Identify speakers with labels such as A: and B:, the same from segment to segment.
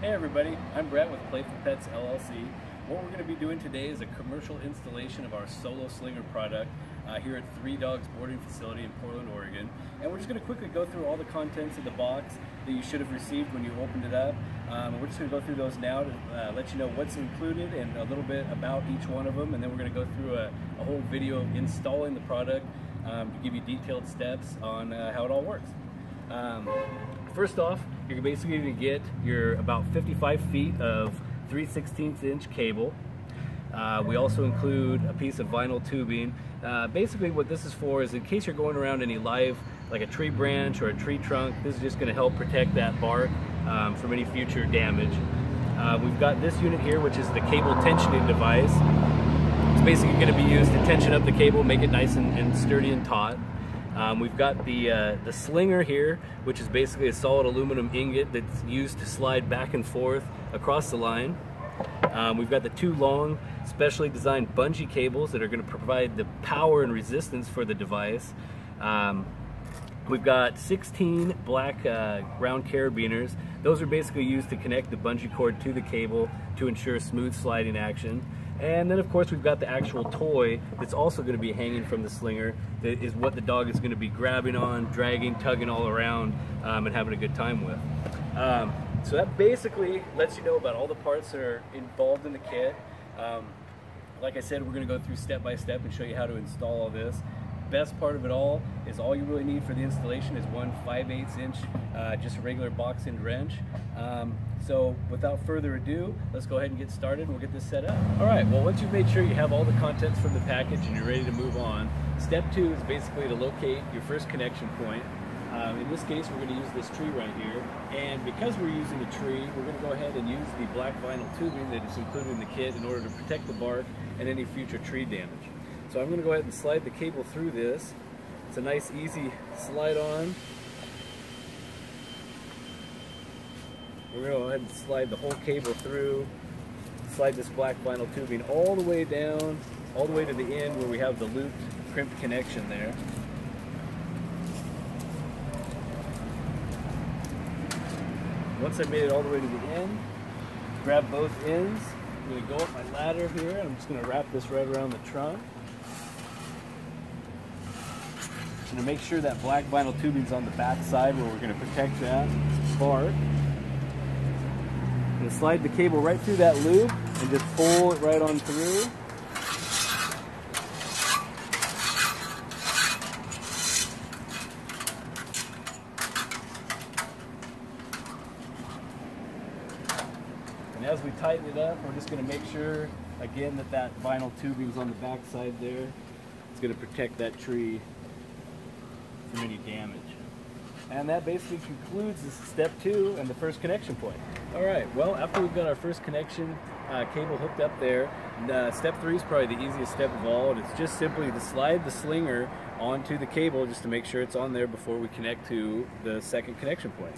A: Hey everybody, I'm Brett with Playful Pets LLC. What we're going to be doing today is a commercial installation of our Solo Slinger product here at 3 Dogs Boarding Facility in Portland, Oregon. And we're just going to quickly go through all the contents of the box that you should have received when you opened it up. We're just going to go through those now to let you know what's included and a little bit about each one of them. And then we're going to go through a whole video of installing the product to give you detailed steps on how it all works. First off, you're basically going to get your about 55 feet of 3/16 inch cable. We also include a piece of vinyl tubing. Basically what this is for is in case you're going around any live, like a tree branch or a tree trunk, this is just going to help protect that bark from any future damage. We've got this unit here, which is the cable tensioning device. It's basically going to be used to tension up the cable, make it nice and sturdy and taut. We've got the slinger here, which is basically a solid aluminum ingot that's used to slide back and forth across the line. We've got the 2 long, specially designed bungee cables that are going to provide the power and resistance for the device. We've got 16 black round carabiners. Those are basically used to connect the bungee cord to the cable to ensure smooth sliding action. And then of course we've got the actual toy that's also going to be hanging from the slinger. That is what the dog is going to be grabbing on, dragging, tugging all around, and having a good time with. So that basically lets you know about all the parts that are involved in the kit. Like I said, we're going to go through step by step and show you how to install all this. Best part of it all is all you really need for the installation is one 5/8 inch just a regular box end wrench. So without further ado, let's go ahead and get started and we'll get this set up. Alright, well once you've made sure you have all the contents from the package and you're ready to move on, step 2 is basically to locate your first connection point. In this case we're going to use this tree right here, and because we're using a tree, we're going to go ahead and use the black vinyl tubing that is included in the kit in order to protect the bark and any future tree damage. So I'm going to go ahead and slide the cable through this. It's a nice easy slide on. We're going to go ahead and slide the whole cable through, slide this black vinyl tubing all the way down, all the way to the end where we have the looped, crimped connection there. Once I've made it all the way to the end, grab both ends. I'm going to go up my ladder here. I'm just going to wrap this right around the trunk. I'm going to make sure that black vinyl tubing is on the back side where we're going to protect that bark. I'm going to slide the cable right through that loop and just pull it right on through. And as we tighten it up, we're just going to make sure again that that vinyl tubing is on the back side there. It's going to protect that tree from any damage. And that basically concludes this step 2 and the first connection point. Alright, well after we've got our first connection cable hooked up there, step 3 is probably the easiest step of all, and it's just simply to slide the slinger onto the cable just to make sure it's on there before we connect to the second connection point.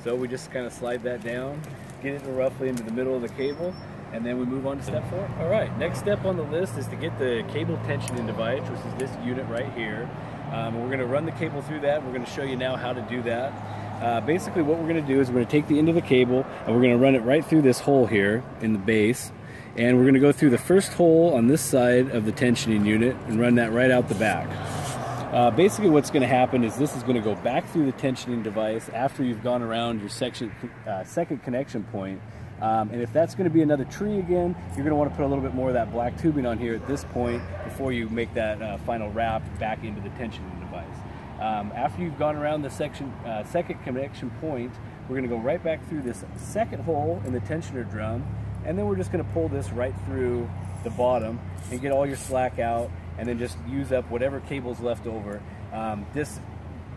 A: So we just kind of slide that down, get it roughly into the middle of the cable, and then we move on to step 4. Alright, next step on the list is to get the cable tensioning device, which is this unit right here. We're going to run the cable through that. We're going to show you now how to do that. Basically what we're going to do is we're going to take the end of the cable and we're going to run it right through this hole here in the base, and we're going to go through the first hole on this side of the tensioning unit and run that right out the back. Basically what's going to happen is this is going to go back through the tensioning device after you've gone around your second connection point. And if that's going to be another tree again, you're going to want to put a little bit more of that black tubing on here at this point before you make that final wrap back into the tensioning device. After you've gone around the second connection point, we're going to go right back through this second hole in the tensioner drum, and then we're just going to pull this right through the bottom and get all your slack out, and then just use up whatever cable's left over. This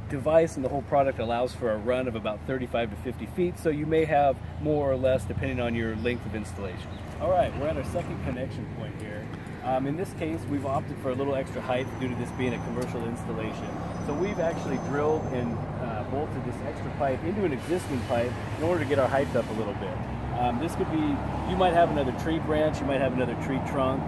A: device and the whole product allows for a run of about 35 to 50 feet, so you may have more or less depending on your length of installation. Alright, we're at our second connection point here. In this case, we've opted for a little extra height due to this being a commercial installation. So we've actually drilled and bolted this extra pipe into an existing pipe in order to get our height up a little bit. This could be, you might have another tree branch, you might have another tree trunk,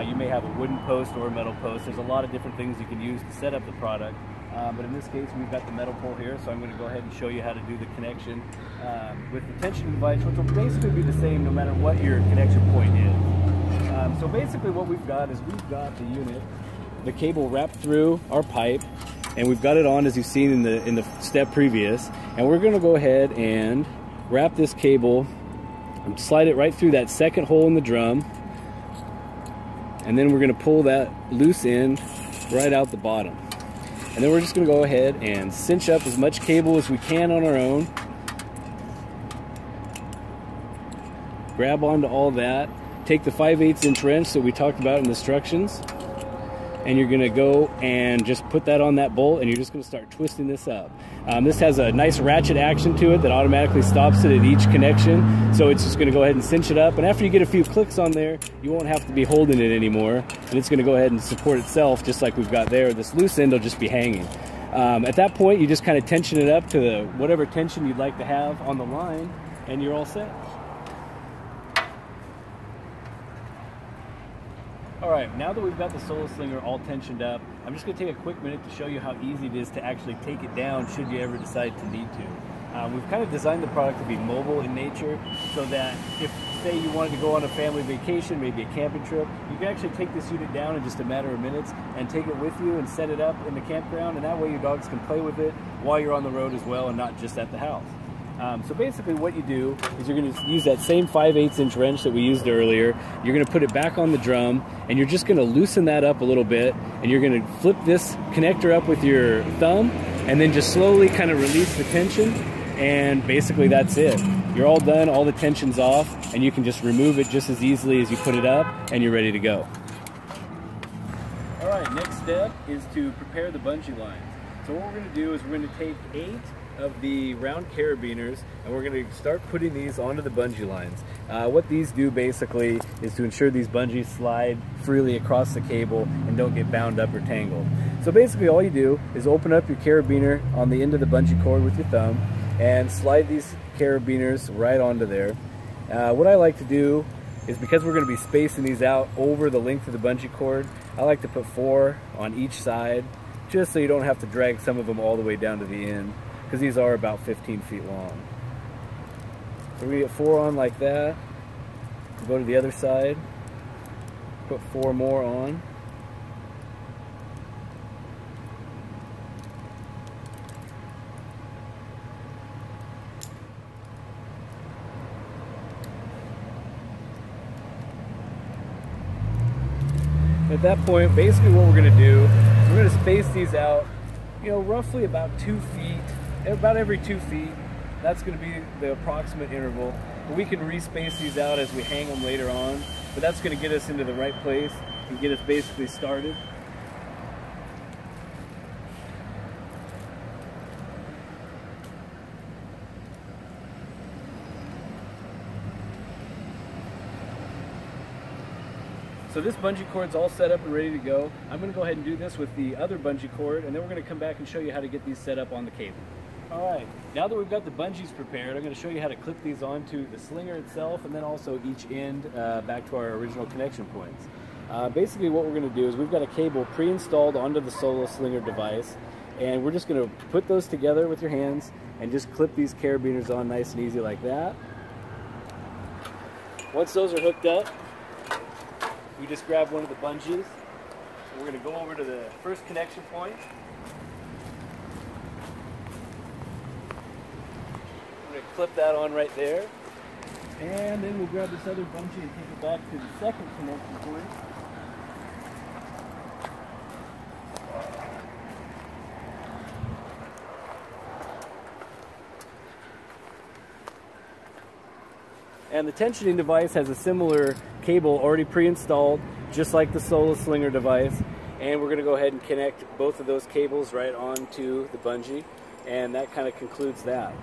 A: you may have a wooden post or a metal post. There's a lot of different things you can use to set up the product. but in this case we've got the metal pole here, so I'm going to go ahead and show you how to do the connection with the tension device, which will basically be the same no matter what your connection point is. So basically what we've got is we've got the unit, the cable wrapped through our pipe, and we've got it on as you've seen in the step previous, and we're going to go ahead and wrap this cable and slide it right through that second hole in the drum, and then we're going to pull that loose end right out the bottom. And then we're just going to go ahead and cinch up as much cable as we can on our own. Grab onto all that. Take the 5/8 inch wrench that we talked about in the instructions, and you're going to go and just put that on that bolt, and you're just going to start twisting this up. This has a nice ratchet action to it that automatically stops it at each connection, so it's just going to go ahead and cinch it up, and after you get a few clicks on there, you won't have to be holding it anymore, and it's going to go ahead and support itself just like we've got there. This loose end will just be hanging. At that point, you just kind of tension it up to whatever tension you'd like to have on the line, and you're all set. Alright, now that we've got the Solo Slinger all tensioned up, I'm just going to take a quick minute to show you how easy it is to actually take it down should you ever decide to need to. We've kind of designed the product to be mobile in nature so that if, say, you wanted to go on a family vacation, maybe a camping trip, you can actually take this unit down in just a matter of minutes and take it with you and set it up in the campground, and that way your dogs can play with it while you're on the road as well and not just at the house. So basically what you do is you're going to use that same 5/8 inch wrench that we used earlier. You're going to put it back on the drum, and you're just going to loosen that up a little bit, and you're going to flip this connector up with your thumb, and then just slowly kind of release the tension, and basically that's it. You're all done, all the tension's off, and you can just remove it just as easily as you put it up, and you're ready to go. Alright, next step is to prepare the bungee lines. So what we're going to do is we're going to take 8 of the round carabiners, and we're going to start putting these onto the bungee lines. What these do basically is to ensure these bungees slide freely across the cable and don't get bound up or tangled. So basically all you do is open up your carabiner on the end of the bungee cord with your thumb and slide these carabiners right onto there. What I like to do is, because we're going to be spacing these out over the length of the bungee cord, I like to put 4 on each side, just so you don't have to drag some of them all the way down to the end, because these are about 15 feet long. So we get 4 on like that. Go to the other side, put 4 more on. At that point, basically what we're going to do, we're going to space these out, roughly about 2 feet. About every 2 feet. That's going to be the approximate interval. But we can respace these out as we hang them later on, but that's going to get us into the right place and get us basically started. So this bungee cord's all set up and ready to go. I'm going to go ahead and do this with the other bungee cord, and then we're going to come back and show you how to get these set up on the cable. Alright, now that we've got the bungees prepared, I'm going to show you how to clip these onto the slinger itself, and then also each end back to our original connection points. Basically what we're going to do is we've got a cable pre-installed onto the Solo Slinger device, and we're just going to put those together with your hands and just clip these carabiners on nice and easy like that. Once those are hooked up, we just grab one of the bungees, and we're going to go over to the first connection point. We're going to clip that on right there, and then we'll grab this other bungee and take it back to the second connection point. And the tensioning device has a similar cable already pre-installed, just like the Solo Slinger device. And we're going to go ahead and connect both of those cables right onto the bungee, and that kind of concludes that.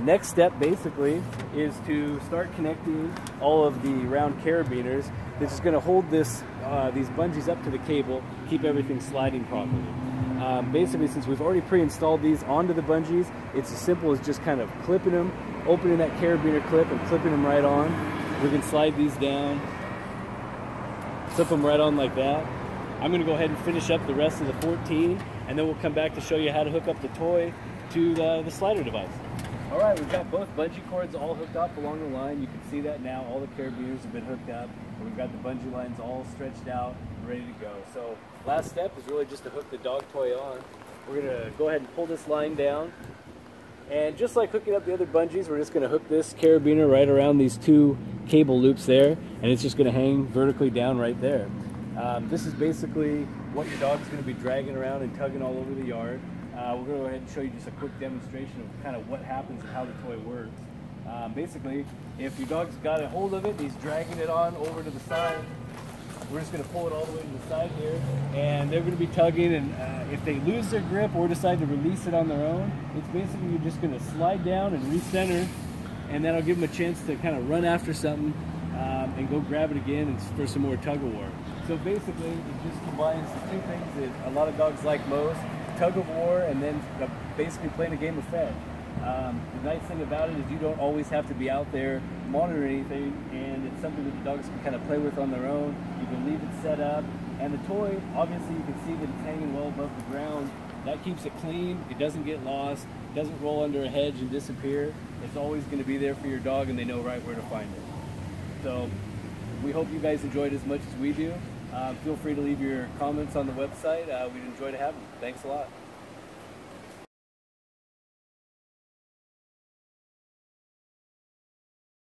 A: Next step basically is to start connecting all of the round carabiners. This is going to hold this, these bungees up to the cable, keep everything sliding properly. Basically, since we've already pre-installed these onto the bungees, it's as simple as just kind of clipping them, opening that carabiner clip and clipping them right on. We can slide these down, clip them right on like that. I'm going to go ahead and finish up the rest of the 14, and then we'll come back to show you how to hook up the toy to the slider device. All right, we've got both bungee cords all hooked up along the line. You can see that now. All the carabiners have been hooked up. And we've got the bungee lines all stretched out and ready to go. So last step is really just to hook the dog toy on. We're gonna go ahead and pull this line down. And just like hooking up the other bungees, we're just gonna hook this carabiner right around these two cable loops there, and it's just gonna hang vertically down right there. This is basically what your dog's gonna be dragging around and tugging all over the yard. We're going to go ahead and show you just a quick demonstration of kind of what happens and how the toy works. Basically, if your dog's got a hold of it, he's dragging it on over to the side. We're just going to pull it all the way to the side here, and they're going to be tugging, and if they lose their grip or decide to release it on their own, it's basically you're just going to slide down and recenter, and that'll give them a chance to kind of run after something and go grab it again for some more tug-of-war. So basically, it just combines the two things that a lot of dogs like most: tug of war, and then basically playing a game of fetch. The nice thing about it is you don't always have to be out there monitoring anything, and it's something that the dogs can kind of play with on their own. You can leave it set up, and the toy, obviously you can see that it's hanging well above the ground. That keeps it clean, it doesn't get lost, it doesn't roll under a hedge and disappear. It's always going to be there for your dog, and they know right where to find it. So we hope you guys enjoyed as much as we do. Feel free to leave your comments on the website. We'd enjoy to have them. Thanks a lot.